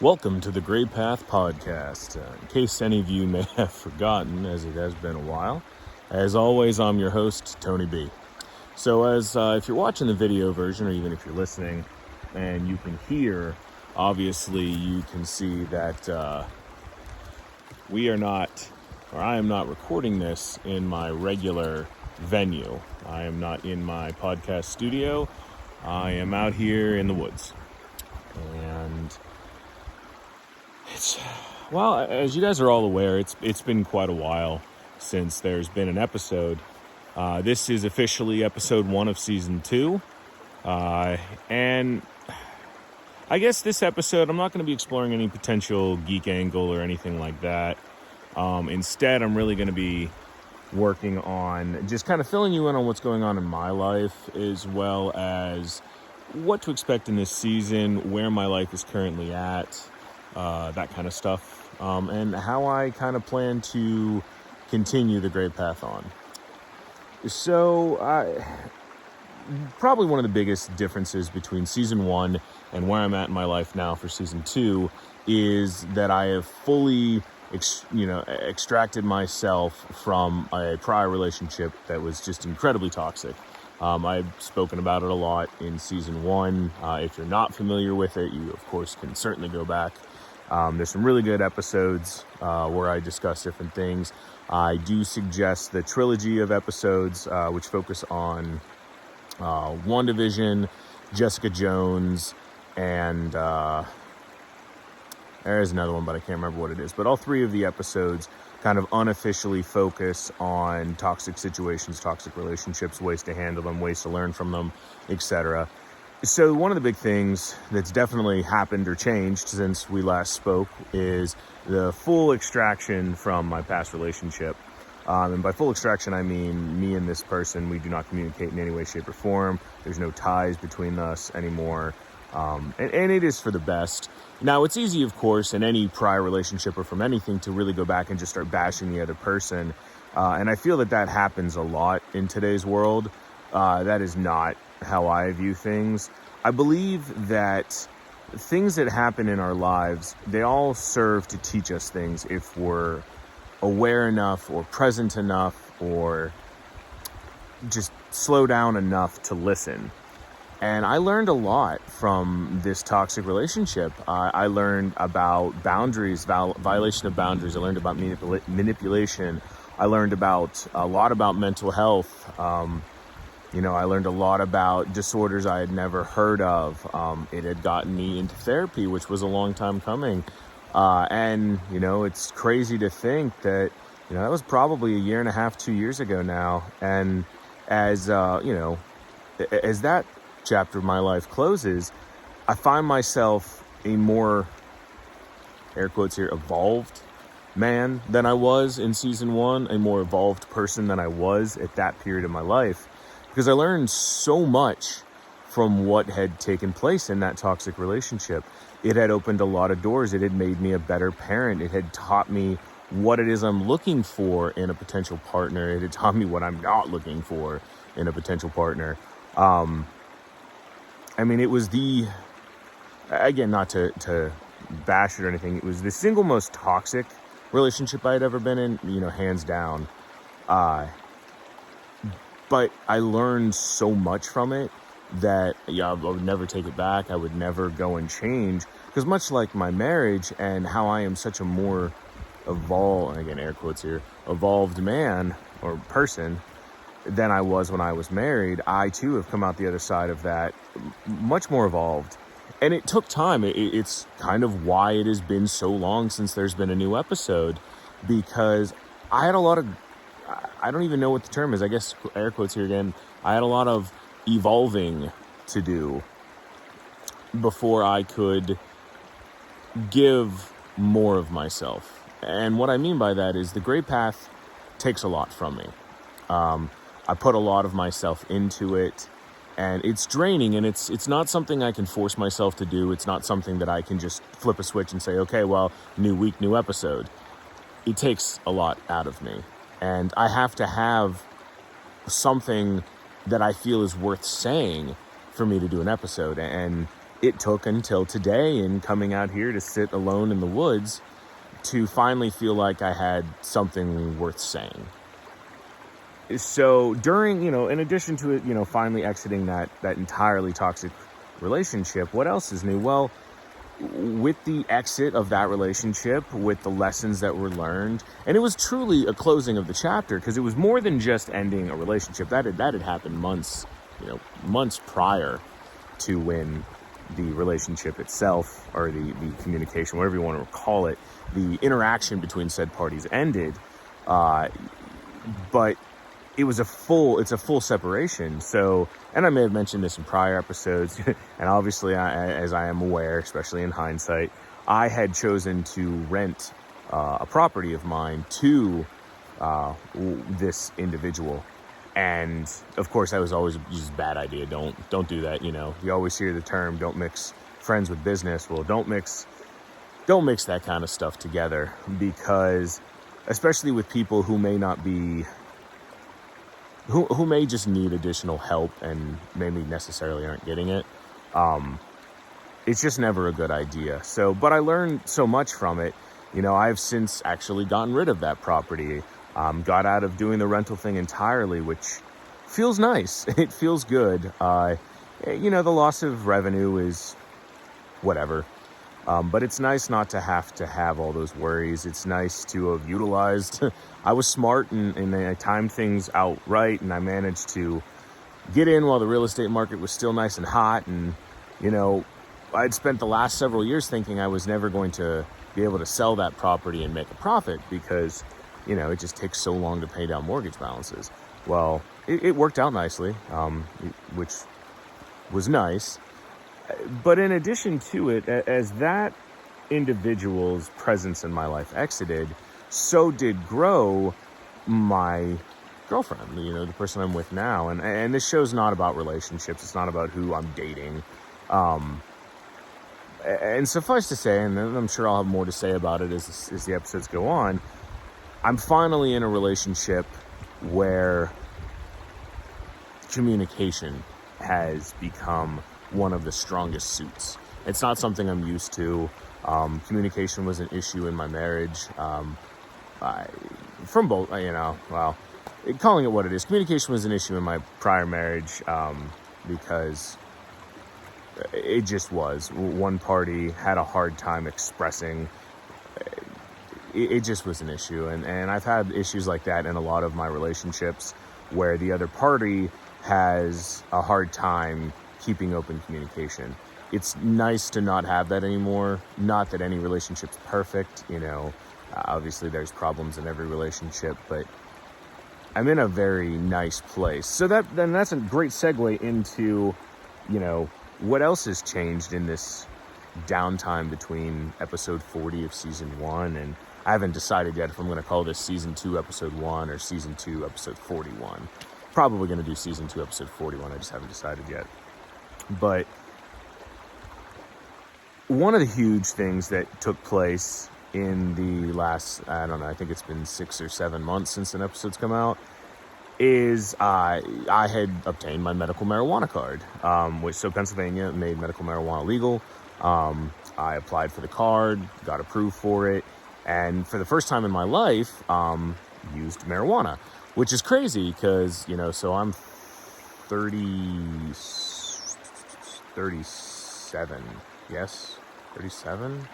Welcome to the Gray Path Podcast. In case any of you may have forgotten, as it has been a while, as always, I'm your host, Tony B. So if you're watching the video version, or even if you're listening, and you can hear, obviously you can see that I am not recording this in my regular venue. I am not in my podcast studio. I am out here in the woods. And as you guys are all aware, it's been quite a while since there's been an episode. This is officially episode 1 of season 2. And I guess this episode, I'm not going to be exploring any potential geek angle or anything like that. Instead, I'm really going to be working on just kind of filling you in on what's going on in my life, as well as what to expect in this season, where my life is currently at, that kind of stuff, and how I kind of plan to continue the Gray Path on. So, probably one of the biggest differences between season 1 and where I'm at in my life now for season 2 is that I have fully extracted myself from a prior relationship that was just incredibly toxic. I've spoken about it a lot in season 1. If you're not familiar with it, you of course can certainly go back. There's some really good episodes where I discuss different things. I do suggest the trilogy of episodes which focus on WandaVision, Jessica Jones, and there's another one, but I can't remember what it is. But all 3 of the episodes kind of unofficially focus on toxic situations, toxic relationships, ways to handle them, ways to learn from them, etc. So one of the big things that's definitely happened or changed since we last spoke is the full extraction from my past relationship. And by full extraction, I mean me and this person, we do not communicate in any way, shape, or form. There's no ties between us anymore. And it is for the best. Now, it's easy, of course, in any prior relationship or from anything to really go back and just start bashing the other person. And I feel that happens a lot in today's world. That is not how I view things. I believe that things that happen in our lives, they all serve to teach us things if we're aware enough or present enough or just slow down enough to listen. And I learned a lot from this toxic relationship. I learned about boundaries, violation of boundaries. I learned about manipulation. I learned a lot about mental health. I learned a lot about disorders I had never heard of. It had gotten me into therapy, which was a long time coming. It's crazy to think that, that was probably 1.5 years, 2 years ago now. And as that chapter of my life closes, I find myself a more, air quotes here, evolved man than I was in season 1, a more evolved person than I was at that period of my life, because I learned so much from what had taken place in that toxic relationship. It had opened a lot of doors. It had made me a better parent. It had taught me what it is I'm looking for in a potential partner. It had taught me what I'm not looking for in a potential partner. It was again, not to bash it or anything, it was the single most toxic relationship I had ever been in, hands down. But I learned so much from it that, I would never take it back. I would never go and change, because much like my marriage and how I am such a more evolved, again, air quotes here, evolved man or person than I was when I was married, I too have come out the other side of that much more evolved. And it took time. It's kind of why it has been so long since there's been a new episode, because I had a lot of, I don't even know what the term is, I guess air quotes here again, I had a lot of evolving to do before I could give more of myself. And what I mean by that is the Gray Path takes a lot from me. I put a lot of myself into it, and it's draining, and it's not something I can force myself to do. It's not something that I can just flip a switch and say, okay, well, new week, new episode. It takes a lot out of me, and I have to have something that I feel is worth saying for me to do an episode. And it took until today, and coming out here to sit alone in the woods, to finally feel like I had something worth saying. So during, in addition to it, finally exiting that entirely toxic relationship, what else is new? Well, with the exit of that relationship, with the lessons that were learned, and it was truly a closing of the chapter, because it was more than just ending a relationship. That had happened months prior to when the relationship itself, or the communication, whatever you want to call it, the interaction between said parties ended. But it's a full separation. So, and I may have mentioned this in prior episodes, and obviously, as I am aware, especially in hindsight, I had chosen to rent a property of mine to this individual. And of course, that was always just a bad idea. Don't do that. You always hear the term, don't mix friends with business. Well, don't mix that kind of stuff together, because especially with people who may not be, who may just need additional help and maybe necessarily aren't getting it. It's just never a good idea. So, but I learned so much from it. I've since actually gotten rid of that property. Got out of doing the rental thing entirely, which feels nice. It feels good. The loss of revenue is whatever. But it's nice not to have all those worries. It's nice to have utilized. I was smart and I timed things out right, and I managed to get in while the real estate market was still nice and hot. And, I'd spent the last several years thinking I was never going to be able to sell that property and make a profit, because, it just takes so long to pay down mortgage balances. Well, it worked out nicely, which was nice. But in addition to it, as that individual's presence in my life exited, so did grow my girlfriend, the person I'm with now. And this show's not about relationships. It's not about who I'm dating. And suffice to say, and I'm sure I'll have more to say about it as the episodes go on, I'm finally in a relationship where communication has become one of the strongest suits. It's not something I'm used to. Communication was an issue in my marriage. From both, calling it what it is, communication was an issue in my prior marriage, because it just was. One party had a hard time expressing. It just was an issue. And I've had issues like that in a lot of my relationships, where the other party has a hard time keeping open communication. It's nice to not have that anymore. Not that any relationship's perfect, obviously there's problems in every relationship, but I'm in a very nice place. So that's a great segue into, what else has changed in this downtime between episode 40 of season 1, and I haven't decided yet if I'm going to call this season 2 episode 1 or season 2 episode 41. Probably going to do season 2 episode 41. I just haven't decided yet. But one of the huge things that took place in the last, I think it's been 6 or 7 months since an episode's come out, is I had obtained my medical marijuana card, so Pennsylvania made medical marijuana legal. I applied for the card, got approved for it, and for the first time in my life, used marijuana, which is crazy because, so I'm 37, yes, 37,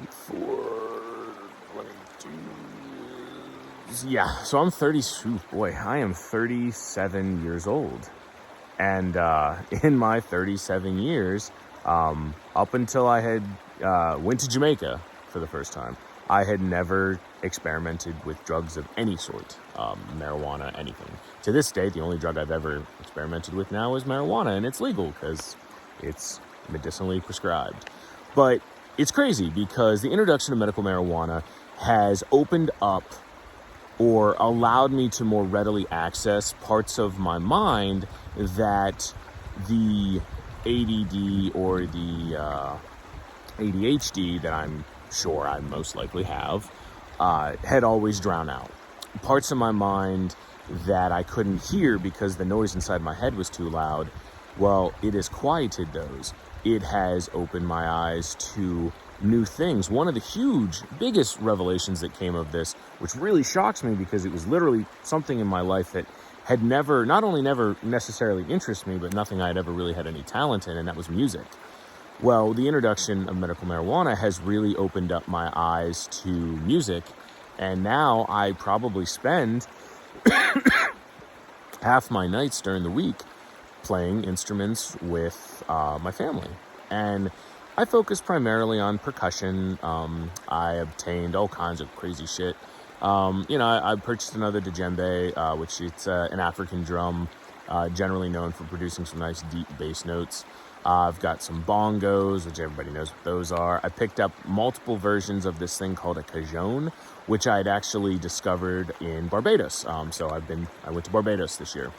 4, 22, yeah, so I'm 32, boy, I am 37 years old, and in my 37 years, up until I had went to Jamaica for the first time, I had never experimented with drugs of any sort, marijuana, anything. To this day, the only drug I've ever experimented with now is marijuana, and it's legal because it's medicinally prescribed. But it's crazy because the introduction of medical marijuana has opened up or allowed me to more readily access parts of my mind that the ADD or the ADHD that I'm sure I most likely have had always drowned out. Parts of my mind that I couldn't hear because the noise inside my head was too loud Well, it has quieted those. It has opened my eyes to new things. One of the biggest revelations that came of this, which really shocks me because it was literally something in my life that had not only never necessarily interested me, but nothing I had ever really had any talent in, and that was music. Well, the introduction of medical marijuana has really opened up my eyes to music, and now I probably spend half my nights during the week playing instruments with my family. And I focus primarily on percussion. I obtained all kinds of crazy shit. I purchased another djembe, which it's an African drum, generally known for producing some nice deep bass notes. I've got some bongos, which everybody knows what those are. I picked up multiple versions of this thing called a cajon, which I had actually discovered in Barbados. So I went to Barbados this year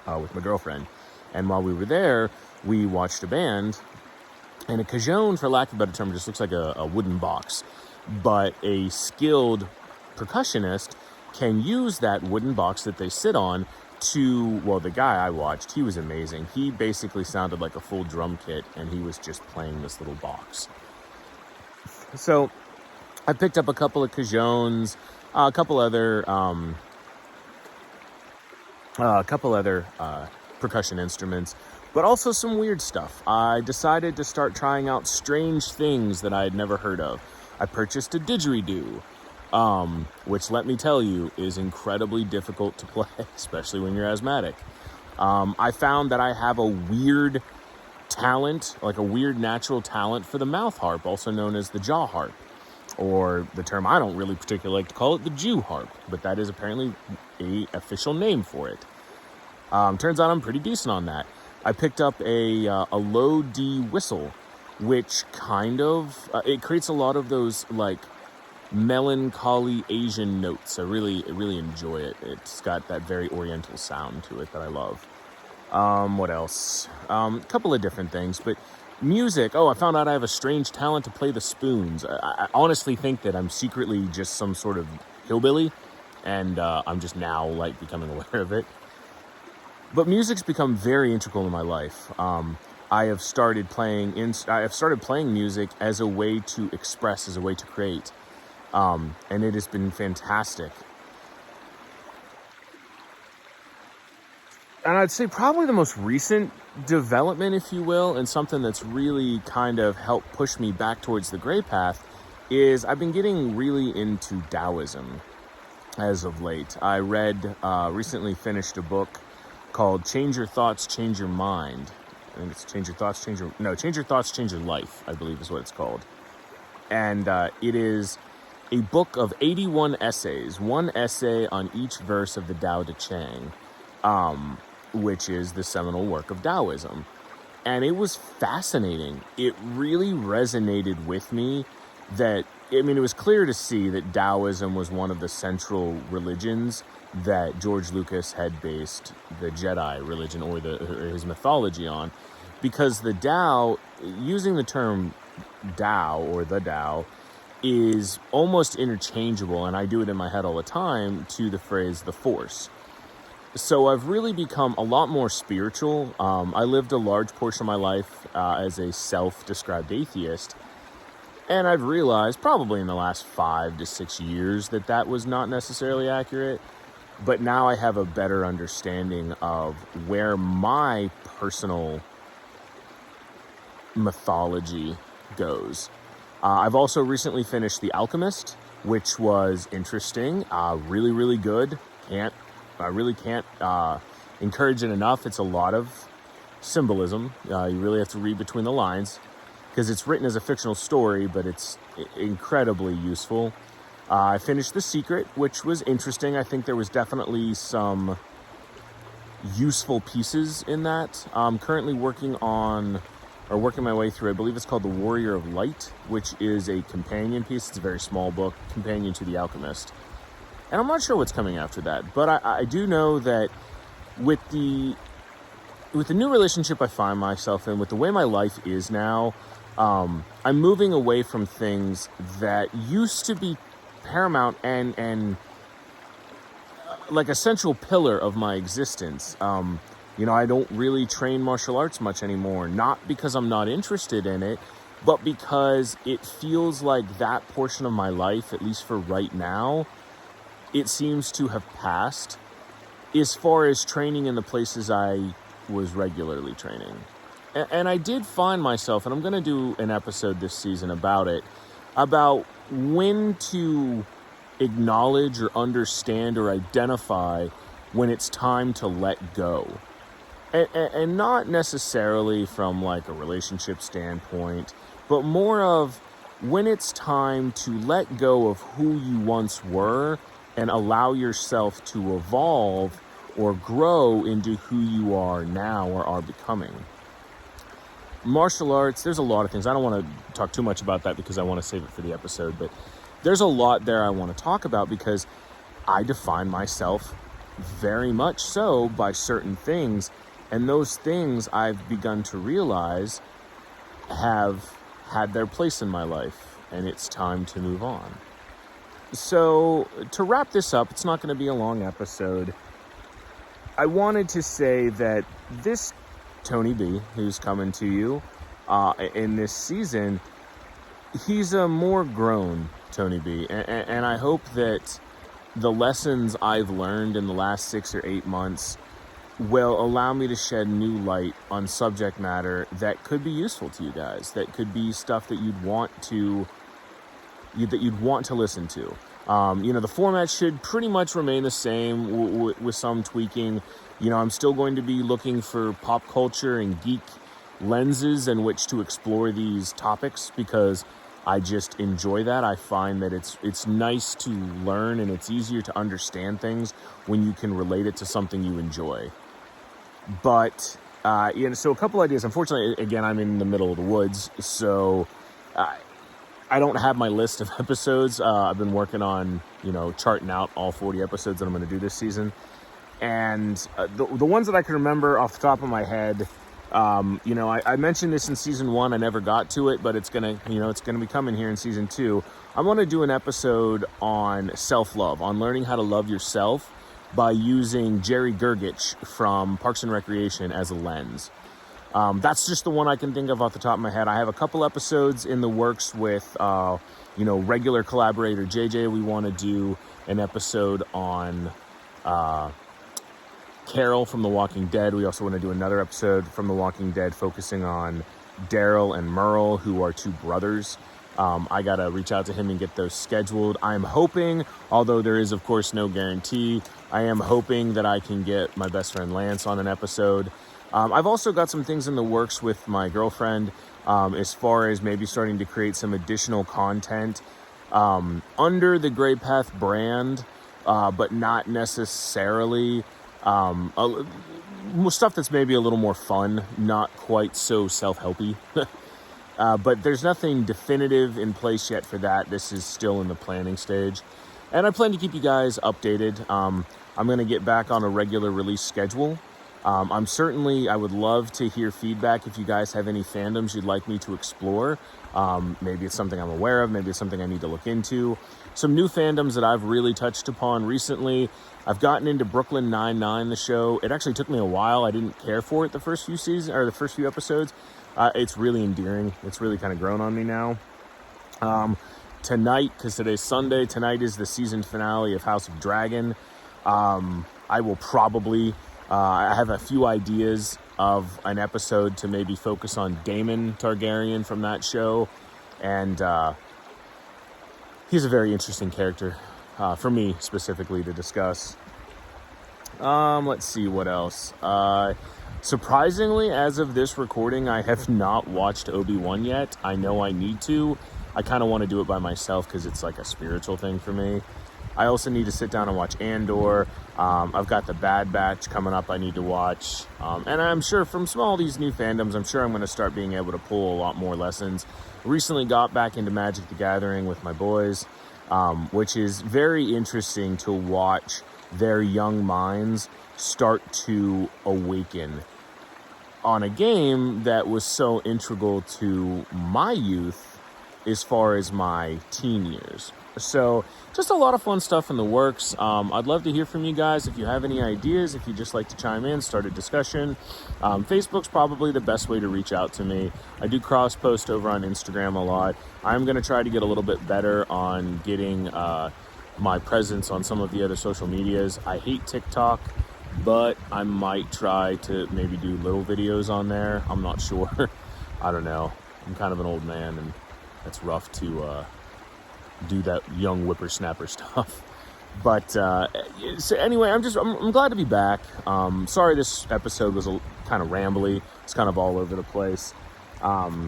with my girlfriend. And while we were there, we watched a band. And a cajon, for lack of a better term, just looks like a wooden box. But a skilled percussionist can use that wooden box that they sit on the guy I watched, he was amazing. He basically sounded like a full drum kit, and he was just playing this little box. So I picked up a couple of cajons, a couple other percussion instruments, but also some weird stuff. I decided to start trying out strange things that I had never heard of. I purchased a didgeridoo, which, let me tell you, is incredibly difficult to play, especially when you're asthmatic. I found that I have a weird talent, like a weird natural talent for the mouth harp, also known as the jaw harp, or the term I don't really particularly like to call it, the Jew harp, but that is apparently a official name for it. Turns out I'm pretty decent on that. I picked up a low D whistle, which kind of, it creates a lot of those, like, melancholy Asian notes. I really enjoy it. It's got that very oriental sound to it that I love. What else? A couple of different things, but music. I found out I have a strange talent to play the spoons. I honestly think that I'm secretly just some sort of hillbilly, and I'm just now like becoming aware of it. But music's become very integral in my life. I have started playing music as a way to express, as a way to create. And it has been fantastic. And I'd say probably the most recent development, if you will, and something that's really kind of helped push me back towards the gray path, is I've been getting really into Taoism as of late. I recently finished a book called Change Your Thoughts, Change Your Mind. I think it's Change Your Thoughts, Change Your Life, I believe is what it's called. And it is a book of 81 essays, one essay on each verse of the Tao Te Ching, which is the seminal work of Taoism. And it was fascinating. It really resonated with me that, it was clear to see that Taoism was one of the central religions that George Lucas had based the Jedi religion or his mythology on, because the Tao, using the term Tao or the Tao, is almost interchangeable, and I do it in my head all the time, to the phrase the Force. So I've really become a lot more spiritual. I lived a large portion of my life as a self-described atheist, and I've realized probably in the last 5 to 6 years that was not necessarily accurate. But now I have a better understanding of where my personal mythology goes. I've also recently finished The Alchemist, which was interesting, really, really good. I really can't encourage it enough. It's a lot of symbolism. You really have to read between the lines, because it's written as a fictional story, but it's incredibly useful. I finished The Secret, which was interesting. I think there was definitely some useful pieces in that. I'm currently working my way through, I believe it's called The Warrior of Light, which is a companion piece. It's a very small book, companion to The Alchemist. And I'm not sure what's coming after that, but I do know that with the new relationship I find myself in, with the way my life is now, I'm moving away from things that used to be paramount and like a central pillar of my existence. I don't really train martial arts much anymore, not because I'm not interested in it, but because it feels like that portion of my life, at least for right now, it seems to have passed as far as training in the places I was regularly training. And I did find myself, and I'm going to do an episode this season about it, about when to acknowledge or understand or identify when it's time to let go. And not necessarily from like a relationship standpoint, but more of when it's time to let go of who you once were and allow yourself to evolve or grow into who you are now or are becoming. Martial arts, there's a lot of things. I don't want to talk too much about that because I want to save it for the episode, but there's a lot there I want to talk about because I define myself very much so by certain things, and those things I've begun to realize have had their place in my life, and it's time to move on. So to wrap this up, it's not going to be a long episode. I wanted to say that this Tony B, who's coming to you in this season, he's a more grown Tony B. And I hope that the lessons I've learned in the last 6 or 8 months will allow me to shed new light on subject matter that could be useful to you guys, that could be stuff that you'd want to listen to. The format should pretty much remain the same with some tweaking. I'm still going to be looking for pop culture and geek lenses in which to explore these topics because I just enjoy that. I find that it's nice to learn and it's easier to understand things when you can relate it to something you enjoy. But, so a couple ideas. Unfortunately, again, I'm in the middle of the woods, so I don't have my list of episodes. I've been working on, charting out all 40 episodes that I'm going to do this season. And the ones that I can remember off the top of my head, I mentioned this in season 1. I never got to it, but it's going to be coming here in season 2. I want to do an episode on self-love, on learning how to love yourself by using Jerry Gergich from Parks and Recreation as a lens. That's just the one I can think of off the top of my head. I have a couple episodes in the works with, regular collaborator JJ. We want to do an episode on Carol from The Walking Dead. We also want to do another episode from The Walking Dead focusing on Daryl and Merle, who are 2 brothers. I got to reach out to him and get those scheduled. I'm hoping, although there is, of course, no guarantee, I am hoping that I can get my best friend Lance on an episode. I've also got some things in the works with my girlfriend as far as maybe starting to create some additional content under the Gray Path brand, but not necessarily stuff that's maybe a little more fun, not quite so self-helpy. But there's nothing definitive in place yet for that. This is still in the planning stage. And I plan to keep you guys updated. I'm going to get back on a regular release schedule. I would love to hear feedback if you guys have any fandoms you'd like me to explore. Maybe it's something I'm aware of. Maybe it's something I need to look into. Some new fandoms that I've really touched upon recently. I've gotten into Brooklyn Nine-Nine, the show. It actually took me a while. I didn't care for it the first few episodes. It's really endearing. It's really kind of grown on me now. Tonight, because today's Sunday, tonight is the season finale of House of Dragon. I will probably... I have a few ideas of an episode to maybe focus on Daemon Targaryen from that show. And he's a very interesting character for me specifically to discuss. Let's see what else. Surprisingly, as of this recording, I have not watched Obi-Wan yet. I know I need to. I kind of want to do it by myself because it's like a spiritual thing for me. I also need to sit down and watch Andor. I've got the Bad Batch coming up I need to watch. And I'm sure from all these new fandoms, I'm sure I'm going to start being able to pull a lot more lessons. Recently got back into Magic the Gathering with my boys, which is very interesting to watch their young minds start to awaken on a game that was so integral to my youth as far as my teen years. So just a lot of fun stuff in the works. I'd love to hear from you guys. If you have any ideas, if you'd just like to chime in, start a discussion. Facebook's probably the best way to reach out to me. I do cross post over on Instagram a lot. I'm going to try to get a little bit better on getting my presence on some of the other social medias. I hate TikTok, but I might try to maybe do little videos on there. I'm not sure. I don't know. I'm kind of an old man, and it's rough to do that young whippersnapper stuff. But so anyway, I'm glad to be back. Sorry this episode was kind of rambly. It's kind of all over the place. But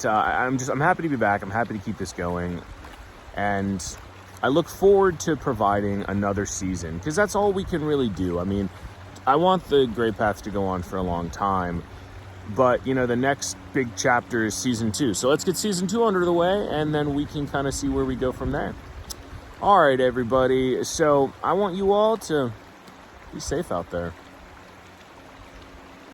I'm happy to be back. I'm happy to keep this going, and I look forward to providing another season, because that's all we can really do. I mean, I want the Great Path to go on for a long time, but the next big chapter is season 2. So let's get season 2 under the way, and then we can kind of see where we go from there. All right, everybody. So I want you all to be safe out there.